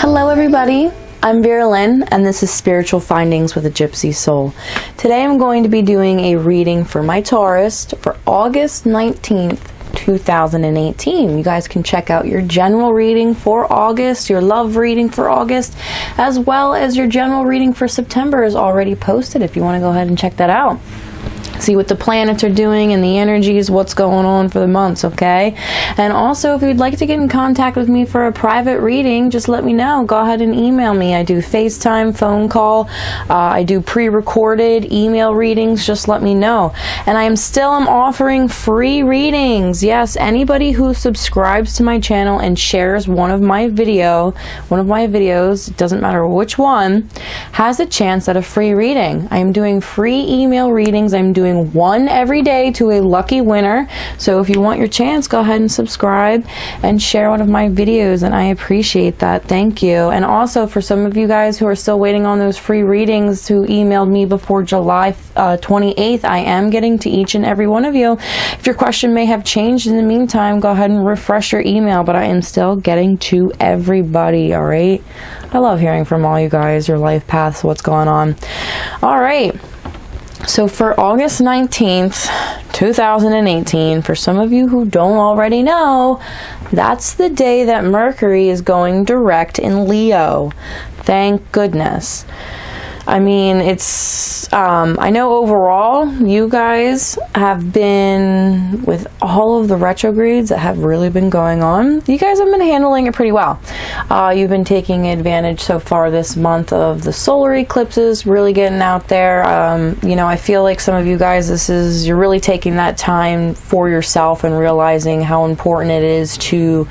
Hello everybody, I'm Vera Lynn and this is Spiritual Findings with a Gypsy Soul. Today I'm going to be doing a reading for my Taurus for August 19th, 2018. You guys can check out your general reading for August, your love reading for August, as well as your general reading for September is already posted if you want to go ahead and check that out. See what the planets are doing and the energies, what's going on for the months, okay? And also, if you'd like to get in contact with me for a private reading, just let me know. Go ahead and email me. I do FaceTime, phone call. I do pre-recorded email readings. Just let me know. And I'm offering free readings. Yes, anybody who subscribes to my channel and shares one of my videos, it doesn't matter which one, has a chance at a free reading. I am doing free email readings. I'm doing one every day to a lucky winner. So if you want your chance, go ahead and subscribe and share one of my videos, and I appreciate that. Thank you. And also, for some of you guys who are still waiting on those free readings who emailed me before July 28th, I am getting to each and every one of you. If your question may have changed in the meantime, go ahead and refresh your email, but I am still getting to everybody. All right, I love hearing from all you guys, your life paths, what's going on. All right, so for August 19th, 2018, for some of you who don't already know, that's the day that Mercury is going direct in Leo. Thank goodness. I mean, it's, I know overall you guys have been, with all of the retrogrades that have really been going on, you guys have been handling it pretty well. You've been taking advantage so far this month of the solar eclipses, really getting out there. You know, I feel like some of you guys, you're really taking that time for yourself and realizing how important it is to,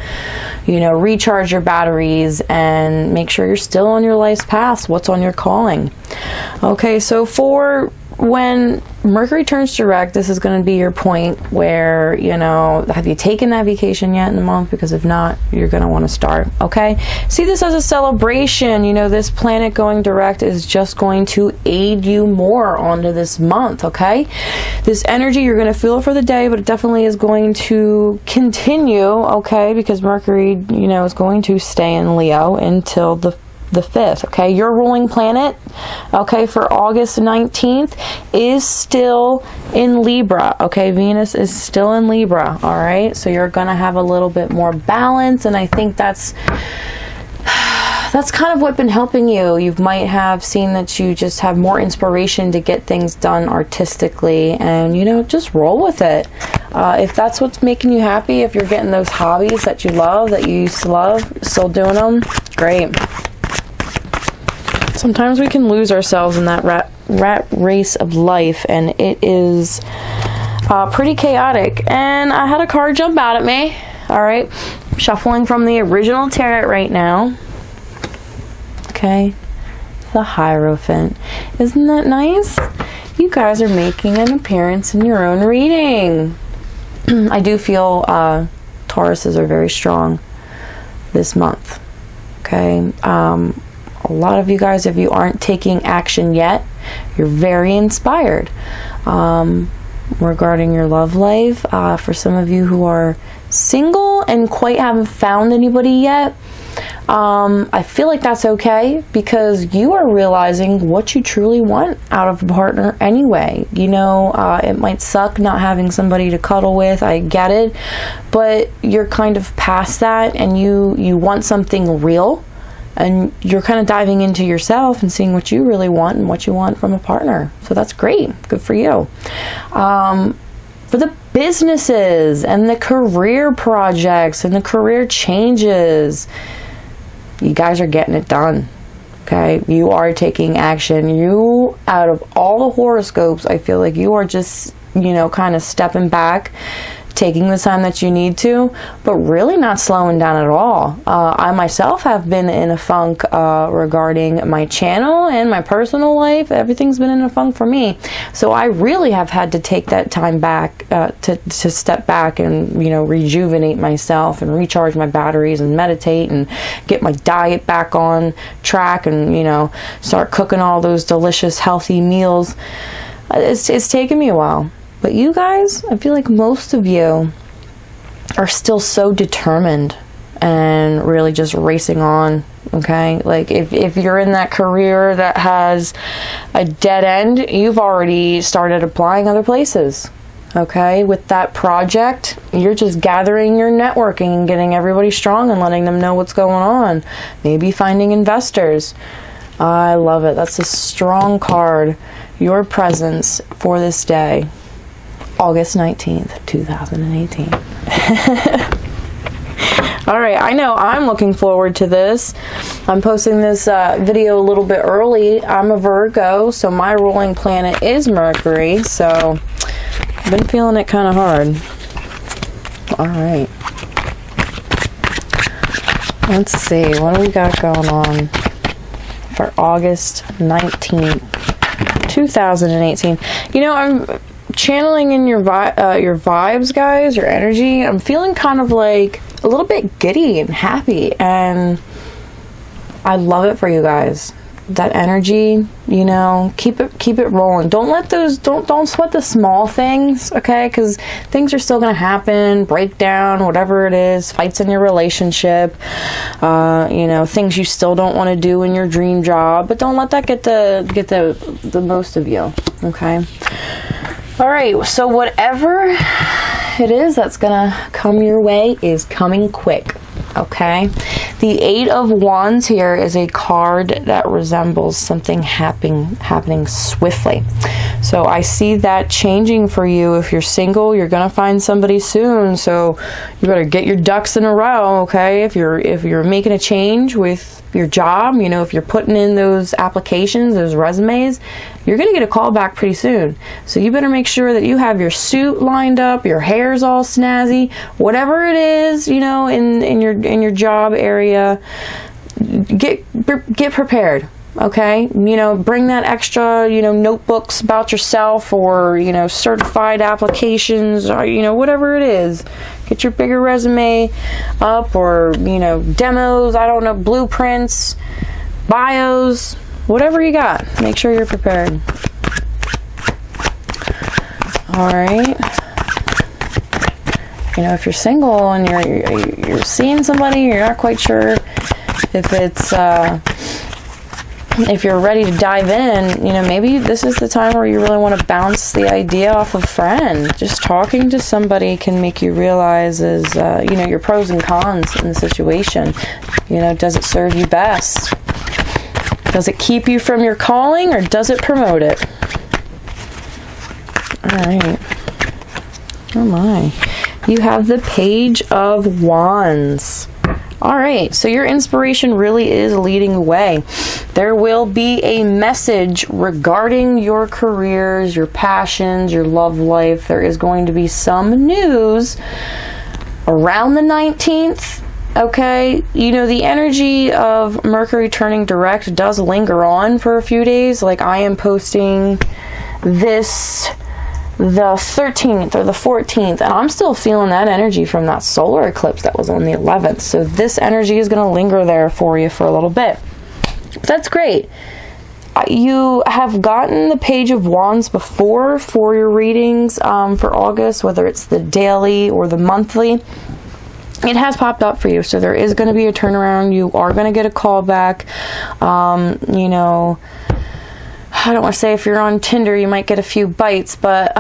you know, recharge your batteries and make sure you're still on your life's path, what's on your calling. Okay, so for when Mercury turns direct, this is going to be your point where, you know, have you taken that vacation yet in the month? Because if not, you're going to want to start, okay? See this as a celebration. You know, this planet going direct is just going to aid you more onto this month, okay? This energy, you're going to feel it for the day, but it definitely is going to continue, okay? Because Mercury, you know, is going to stay in Leo until the 5th, okay? Your ruling planet, okay, for August 19th is still in Libra, okay? Venus is still in Libra, all right? So you're gonna have a little bit more balance, and I think that's kind of what's been helping you. You might have seen that you just have more inspiration to get things done artistically, and, you know, just roll with it. If that's what's making you happy, if you're getting those hobbies that you love, that you used to love, still doing them, great. Sometimes we can lose ourselves in that rat race of life, and it is pretty chaotic. And I had a card jump out at me. All right, I'm shuffling from the original tarot right now. Okay, the Hierophant. Isn't that nice? You guys are making an appearance in your own reading. I do feel Tauruses are very strong this month. Okay. A lot of you guys, if you aren't taking action yet, you're very inspired regarding your love life. For some of you who are single and quite haven't found anybody yet, I feel like that's okay, because you are realizing what you truly want out of a partner anyway. You know, it might suck not having somebody to cuddle with, I get it, but you're kind of past that, and you want something real. And you're kind of diving into yourself and seeing what you really want and what you want from a partner. So that's great. Good for you. For the businesses and the career projects and the career changes, you guys are getting it done. Okay? You are taking action. You, out of all the horoscopes, I feel like you are just, you know, kind of stepping back, taking the time that you need to, but really not slowing down at all. I myself have been in a funk regarding my channel and my personal life. Everything's been in a funk for me. So I really have had to take that time back to step back and, you know, rejuvenate myself and recharge my batteries and meditate and get my diet back on track and, you know, start cooking all those delicious, healthy meals. It's taken me a while. But you guys, I feel like most of you are still so determined and really just racing on okay? Like, if you're in that career that has a dead end, you've already started applying other places, okay? With that project, you're just gathering your networking and getting everybody strong and letting them know what's going on. Maybe finding investors. I love it. That's a strong card. Your presence for this day, August 19th, 2018. All right, I know I'm looking forward to this. I'm posting this video a little bit early. I'm a Virgo, so my ruling planet is Mercury, so I've been feeling it kind of hard. All right. Let's see, what do we got going on for August 19th, 2018? You know, I'm channeling in your vibes, guys, your energy. I'm feeling kind of like a little bit giddy and happy, and I love it for you guys. That energy, you know, keep it rolling. Don't let those, don't sweat the small things, okay? Because things are still going to happen, breakdown, whatever it is, fights in your relationship, you know, things you still don't want to do in your dream job, but don't let that get the most of you, okay? All right, so whatever it is that's gonna come your way is coming quick, okay? The Eight of Wands here is a card that resembles something happening swiftly. So I see that changing for you. If you're single, you're gonna find somebody soon, so you better get your ducks in a row, okay? If you're making a change with your job, you know, if you're putting in those applications, those resumes, you're gonna get a call back pretty soon. So you better make sure that you have your suit lined up, your hair's all snazzy, whatever it is, you know, in your job area. Get prepared. Okay, you know, bring that extra, you know, notebooks about yourself, or, you know, certified applications, or, you know, whatever it is. Get your bigger resume up, or, you know, demos, I don't know, blueprints, bios, whatever you got. Make sure you're prepared. All right. You know, if you're single and you're seeing somebody, you're not quite sure if it's if you're ready to dive in, you know, maybe this is the time where you really want to bounce the idea off a friend. Just talking to somebody can make you realize you know, your pros and cons in the situation. You know, does it serve you best? Does it keep you from your calling, or does it promote it? All right. Oh my. You have the Page of Wands. All right, so your inspiration really is leading the way. There will be a message regarding your careers, your passions, your love life. There is going to be some news around the 19th, okay? You know, the energy of Mercury turning direct does linger on for a few days. Like, I am posting this the 13th or the 14th, and I'm still feeling that energy from that solar eclipse that was on the 11th. So this energy is going to linger there for you for a little bit. But that's great. You have gotten the Page of Wands before for your readings for August, whether it's the daily or the monthly. It has popped up for you, so there is going to be a turnaround. You are going to get a call back. You know, I don't want to say if you're on Tinder you might get a few bites, but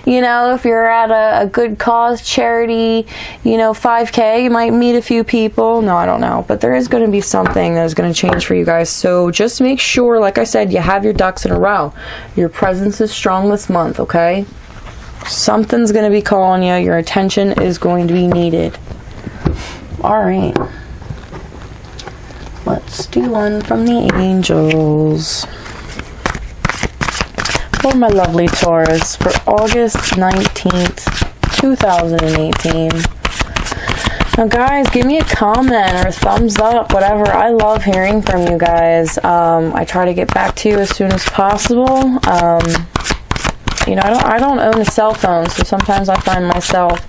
you know, if you're at a good cause, charity, you know, 5K, you might meet a few people. No, I don't know, but there is going to be something that is going to change for you guys. So just make sure, like I said, you have your ducks in a row. Your presence is strong this month, okay? Something's going to be calling you. Your attention is going to be needed. All right. Let's do one from the angels. For my lovely Taurus, for August 19th, 2018. Now guys, give me a comment or a thumbs up, whatever. I love hearing from you guys. I try to get back to you as soon as possible. You know, I don't own a cell phone, so sometimes I find myself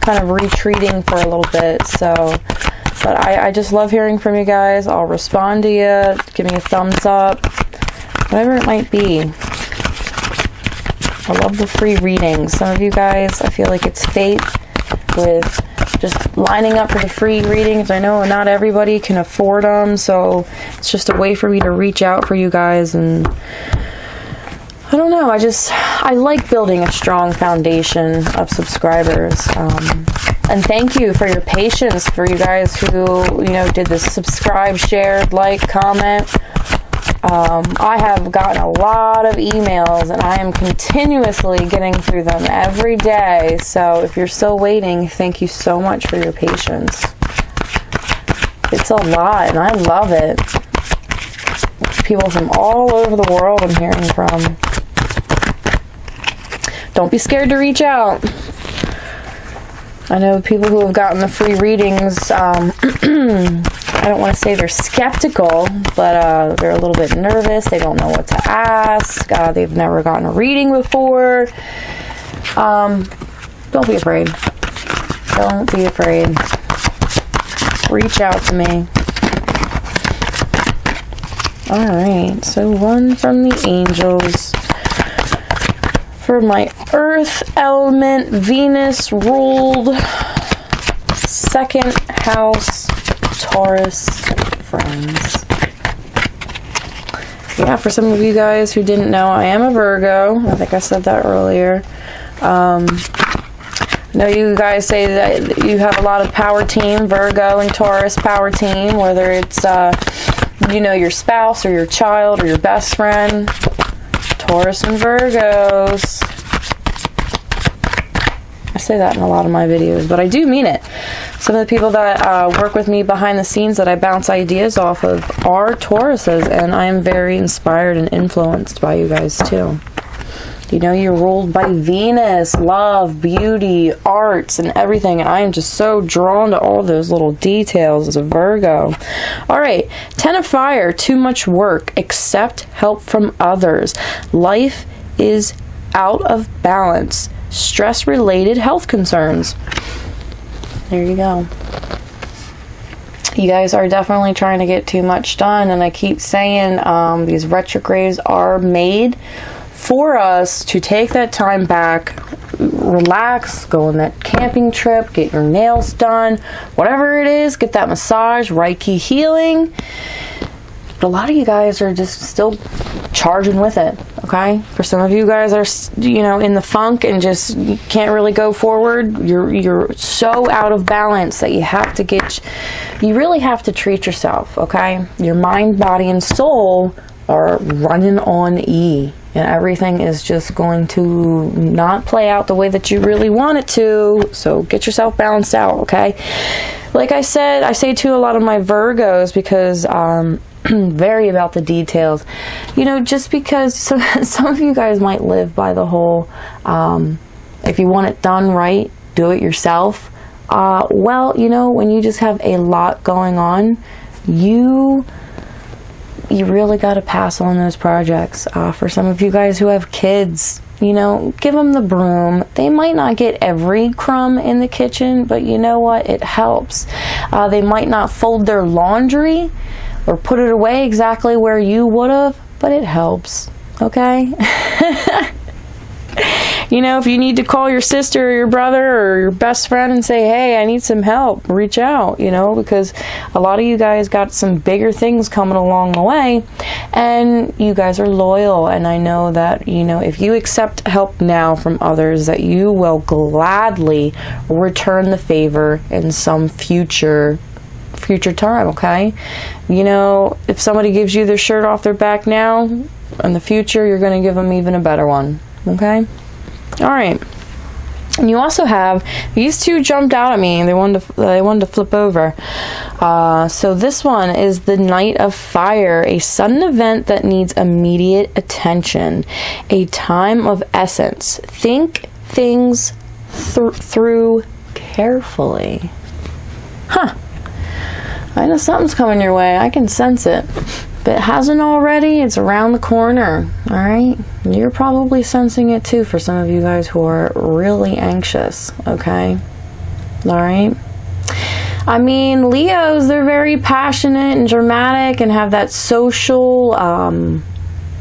kind of retreating for a little bit, so... But I just love hearing from you guys. I'll respond to you. Give me a thumbs up. Whatever it might be. I love the free readings. Some of you guys, I feel like it's fate with just lining up for the free readings. I know not everybody can afford them, so it's just a way for me to reach out for you guys. And I don't know, I like building a strong foundation of subscribers. And thank you for your patience, for you guys who, you know, did this subscribe, share, like, comment. I have gotten a lot of emails, and I am continuously getting through them every day. So if you're still waiting, thank you so much for your patience. It's a lot, and I love it. People from all over the world I'm hearing from. Don't be scared to reach out. I know people who have gotten the free readings, I don't want to say they're skeptical, but they're a little bit nervous. They don't know what to ask. They've never gotten a reading before. Don't be afraid. Don't be afraid. Reach out to me. Alright, so one from the angels. For my earth element, Venus ruled second house, Taurus friends. Yeah, for some of you guys who didn't know, I am a Virgo. I think I said that earlier. I know you guys say that you have a lot of power team, Virgo and Taurus power team, whether it's, you know, your spouse or your child or your best friend. Taurus and Virgos. I say that in a lot of my videos, but I do mean it. Some of the people that work with me behind the scenes that I bounce ideas off of are Tauruses, and I am very inspired and influenced by you guys too. You know, you're ruled by Venus, love, beauty, arts, and everything, and I am just so drawn to all those little details as a Virgo. Alright, Ten of Fire, too much work, accept help from others. Life is out of balance. Stress-related health concerns. There you go. You guys are definitely trying to get too much done, and I keep saying these retrogrades are made for us to take that time back, relax, go on that camping trip, get your nails done, whatever it is, get that massage, Reiki healing. But a lot of you guys are just still charging with it, okay? For some of you guys are, you know, in the funk and just can't really go forward. You're so out of balance that you have to you really have to treat yourself, okay? Your mind, body, and soul are running on E. And everything is just going to not play out the way that you really want it to. So get yourself balanced out, okay? Like I said, I say to a lot of my Virgos, because very about the details. You know, just because some of you guys might live by the whole, if you want it done right, do it yourself. Well, you know, when you just have a lot going on, you really got to pass on those projects. For some of you guys who have kids, you know, give them the broom. They might not get every crumb in the kitchen, but you know what? It helps. They might not fold their laundry or put it away exactly where you would have, but it helps, okay? You know, if you need to call your sister or your brother or your best friend and say, hey, I need some help, reach out, you know, because a lot of you guys got some bigger things coming along the way, and you guys are loyal, and I know that, you know, if you accept help now from others, that you will gladly return the favor in some future time, okay? You know, if somebody gives you their shirt off their back now, in the future, you're going to give them even a better one, okay? All right. And you also have, these two jumped out at me. They wanted to flip over. So this one is the Knight of Fire, a sudden event that needs immediate attention, a time of essence. Think things through carefully. Huh. I know something's coming your way. I can sense it. If it hasn't already, it's around the corner, alright? You're probably sensing it too for some of you guys who are really anxious, okay? Alright? I mean, Leos, they're very passionate and dramatic and have that social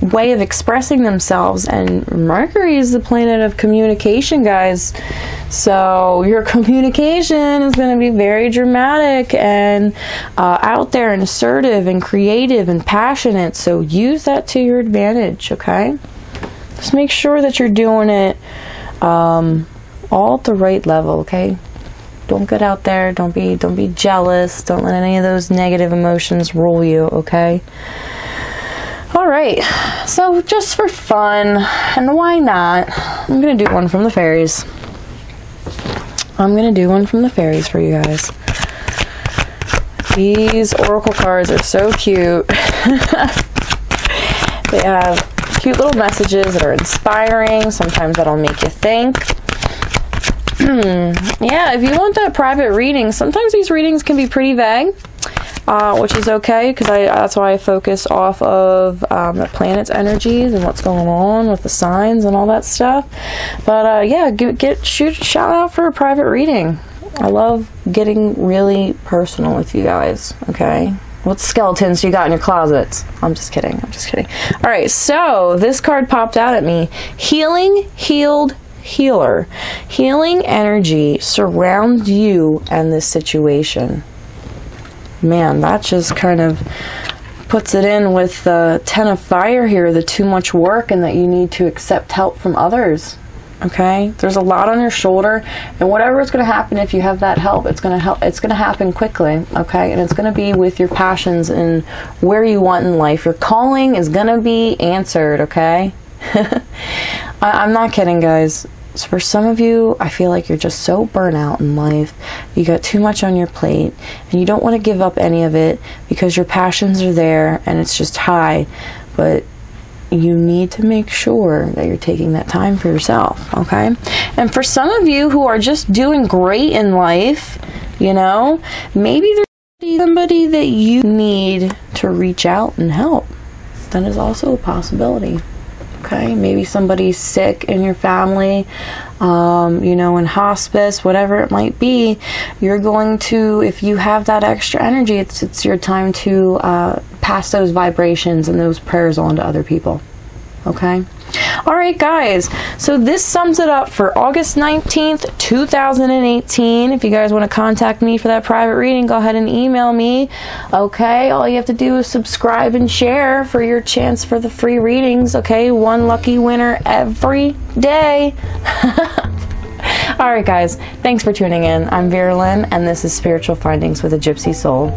way of expressing themselves, and Mercury is the planet of communication, guys. So your communication is going to be very dramatic and out there and assertive and creative and passionate. So use that to your advantage, okay? Just make sure that you're doing it all at the right level, okay? Don't get out there. Don't be jealous. Don't let any of those negative emotions rule you, okay? All right. So just for fun, and why not, I'm going to do one from the fairies. I'm going to do one from the fairies for you guys. These oracle cards are so cute. They have cute little messages that are inspiring. Sometimes that'll make you think. Yeah, if you want that private reading, sometimes these readings can be pretty vague, which is okay, because that's why I focus off of the planet's energies and what's going on with the signs and all that stuff. But yeah, shout out for a private reading. I love getting really personal with you guys, okay? What skeletons you got in your closets? I'm just kidding. I'm just kidding. All right, so this card popped out at me. Healing, healed, healer. Healing energy surrounds you and this situation. Man, that just kind of puts it in with the 10 of fire here, the too much work and that you need to accept help from others. Okay, there's a lot on your shoulder, and whatever is going to happen if you have that help, it's going to happen quickly, okay? And it's going to be with your passions and where you want in life. Your calling is going to be answered, okay? I'm not kidding, guys. So for some of you, I feel like you're just so burnt out in life. You got too much on your plate, and you don't want to give up any of it because your passions are there and it's just high. But you need to make sure that you're taking that time for yourself, okay? And for some of you who are just doing great in life, you know, maybe there's somebody that you need to reach out and help. That is also a possibility. Okay, maybe somebody's sick in your family, you know, in hospice, whatever it might be. You're going to, if you have that extra energy, it's your time to pass those vibrations and those prayers on to other people. Okay? Alright guys, so this sums it up for August 19th, 2018. If you guys want to contact me for that private reading, go ahead and email me. Okay, all you have to do is subscribe and share for your chance for the free readings. Okay, one lucky winner every day. Alright guys, thanks for tuning in. I'm Vera Lynn, and this is Spiritual Findings with a Gypsy Soul.